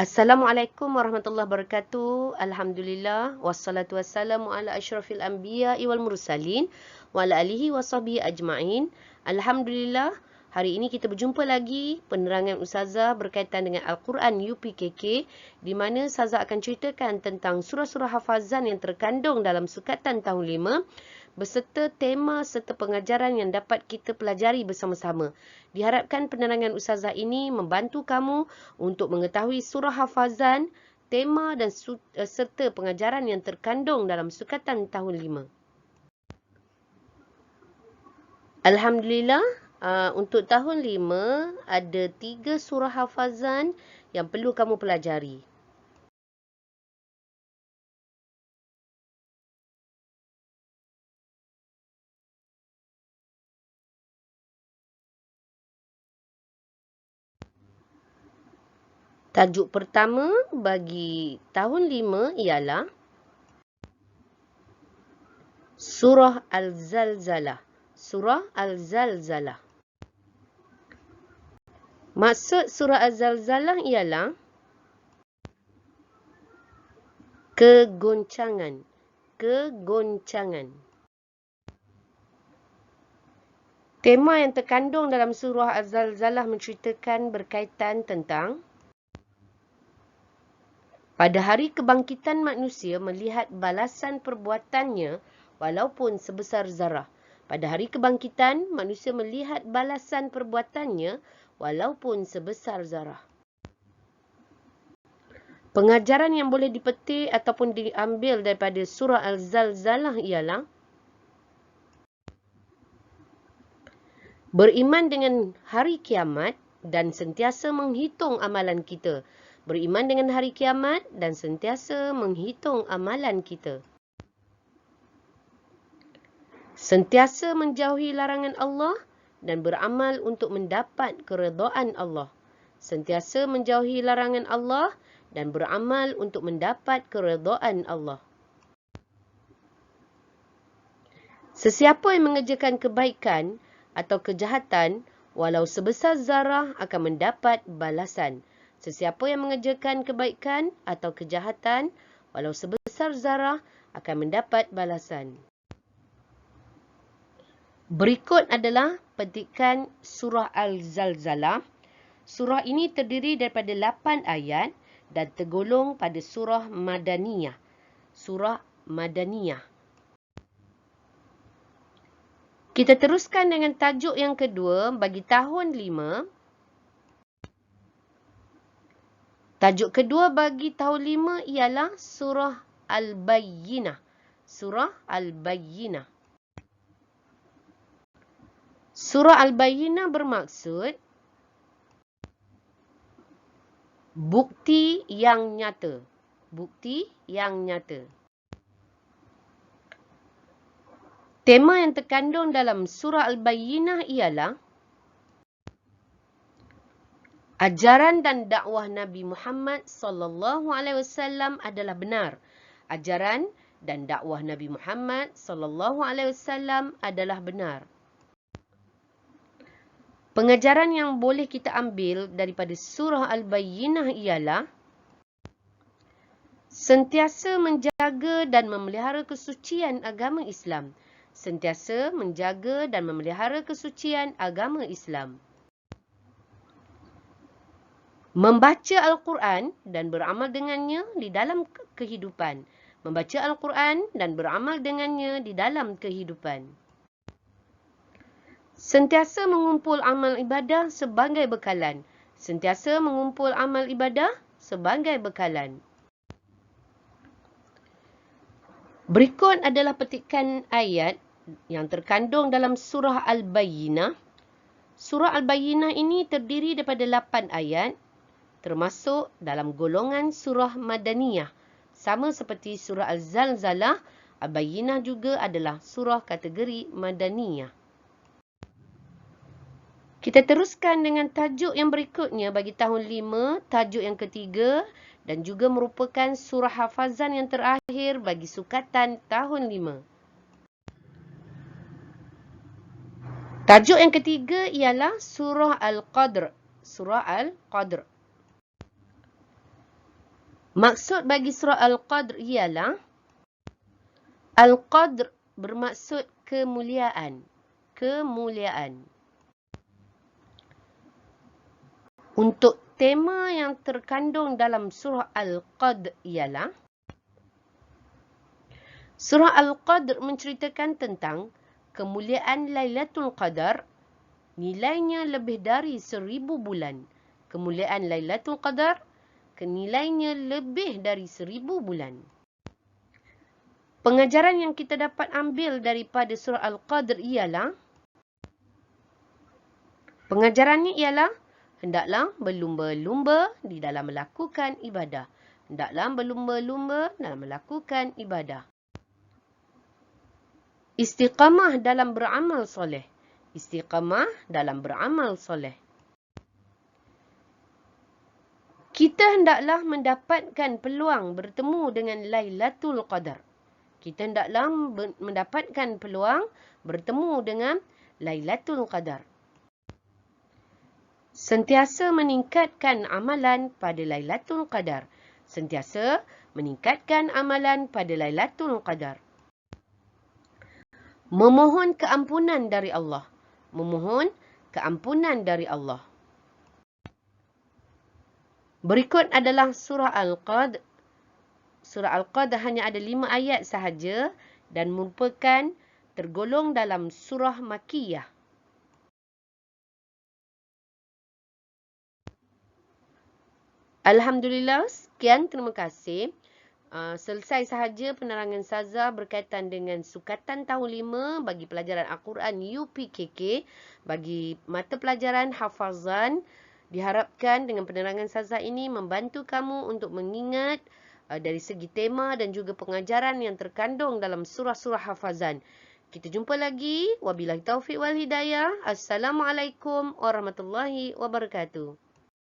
Assalamualaikum warahmatullahi wabarakatuh. Alhamdulillah wassalatu wassalamu ala asyrafil anbiya'i wal mursalin wa ala alihi washabihi ajma'in. Alhamdulillah, hari ini kita berjumpa lagi penerangan Ustazah berkaitan dengan Al-Quran UPKK, di mana Ustazah akan ceritakan tentang surah-surah hafazan yang terkandung dalam sukatan tahun 5 beserta tema serta pengajaran yang dapat kita pelajari bersama-sama. Diharapkan penerangan Ustazah ini membantu kamu untuk mengetahui surah hafazan, tema dan serta pengajaran yang terkandung dalam sukatan tahun 5. Alhamdulillah, untuk tahun 5 ada 3 surah hafazan yang perlu kamu pelajari. Tajuk pertama bagi tahun 5 ialah Surah Al-Zalzalah. Surah Al-Zalzalah. Maksud surah Al-Zalzalah ialah kegoncangan. Kegoncangan. Tema yang terkandung dalam surah Al-Zalzalah menceritakan berkaitan tentang pada hari kebangkitan manusia melihat balasan perbuatannya walaupun sebesar zarah. Pada hari kebangkitan, manusia melihat balasan perbuatannya walaupun sebesar zarah. Pengajaran yang boleh dipetik ataupun diambil daripada surah Al-Zalzalah ialah beriman dengan hari kiamat dan sentiasa menghitung amalan kita. Beriman dengan hari kiamat dan sentiasa menghitung amalan kita. Sentiasa menjauhi larangan Allah dan beramal untuk mendapat keredaan Allah. Sentiasa menjauhi larangan Allah dan beramal untuk mendapat keredaan Allah. Sesiapa yang mengerjakan kebaikan atau kejahatan, walau sebesar zarah akan mendapat balasan. Sesiapa yang mengerjakan kebaikan atau kejahatan, walau sebesar zarah akan mendapat balasan. Berikut adalah petikan surah Al-Zalzalah. Surah ini terdiri daripada 8 ayat dan tergolong pada surah Madaniyah. Surah Madaniyah. Kita teruskan dengan tajuk yang kedua bagi tahun 5. Tajuk kedua bagi tahun 5 ialah surah Al-Bayyinah. Surah Al-Bayyinah. Surah Al-Bayyinah bermaksud bukti yang nyata. Bukti yang nyata. Tema yang terkandung dalam surah Al-Bayyinah ialah ajaran dan dakwah Nabi Muhammad sallallahu alaihi wasallam adalah benar. Ajaran dan dakwah Nabi Muhammad sallallahu alaihi wasallam adalah benar. Pengajaran yang boleh kita ambil daripada surah Al-Bayyinah ialah sentiasa menjaga dan memelihara kesucian agama Islam. Sentiasa menjaga dan memelihara kesucian agama Islam. Membaca Al-Quran dan beramal dengannya di dalam kehidupan. Membaca Al-Quran dan beramal dengannya di dalam kehidupan. Sentiasa mengumpul amal ibadah sebagai bekalan. Sentiasa mengumpul amal ibadah sebagai bekalan. Berikut adalah petikan ayat yang terkandung dalam surah Al-Bayyinah. Surah Al-Bayyinah ini terdiri daripada 8 ayat, termasuk dalam golongan surah Madaniyah. Sama seperti surah Al-Zalzalah, Al-Bayyinah juga adalah surah kategori Madaniyah. Kita teruskan dengan tajuk yang berikutnya bagi tahun 5, tajuk yang ketiga dan juga merupakan surah hafazan yang terakhir bagi sukatan tahun 5. Tajuk yang ketiga ialah surah Al-Qadr. Surah Al-Qadr. Maksud bagi surah Al-Qadr ialah Al-Qadr bermaksud kemuliaan. Kemuliaan. Untuk tema yang terkandung dalam surah Al-Qadr ialah surah Al-Qadr menceritakan tentang kemuliaan Lailatul Qadar, nilainya lebih dari 1000 bulan. Kemuliaan Lailatul Qadar, nilainya lebih dari 1000 bulan. Pengajaran yang kita dapat ambil daripada surah Al-Qadr ialah, pengajarannya ialah hendaklah berlumba-lumba di dalam melakukan ibadah. Hendaklah berlumba-lumba dalam melakukan ibadah. Istiqamah dalam beramal soleh. Istiqamah dalam beramal soleh. Kita hendaklah mendapatkan peluang bertemu dengan Lailatul Qadar. Kita hendaklah mendapatkan peluang bertemu dengan Lailatul Qadar. Sentiasa meningkatkan amalan pada Lailatul Qadar. Sentiasa meningkatkan amalan pada Lailatul Qadar. Memohon keampunan dari Allah. Memohon keampunan dari Allah. Berikut adalah surah Al-Qadr. Surah Al-Qadr hanya ada 5 ayat sahaja dan merupakan tergolong dalam surah Makkiyah. Alhamdulillah, sekian, terima kasih. Selesai sahaja penerangan Saza berkaitan dengan sukatan tahun 5 bagi pelajaran Al-Quran UPKK. Bagi mata pelajaran hafazan, diharapkan dengan penerangan Saza ini membantu kamu untuk mengingat dari segi tema dan juga pengajaran yang terkandung dalam surah-surah hafazan. Kita jumpa lagi. Wabillahi taufiq wal hidayah. Assalamualaikum warahmatullahi wabarakatuh.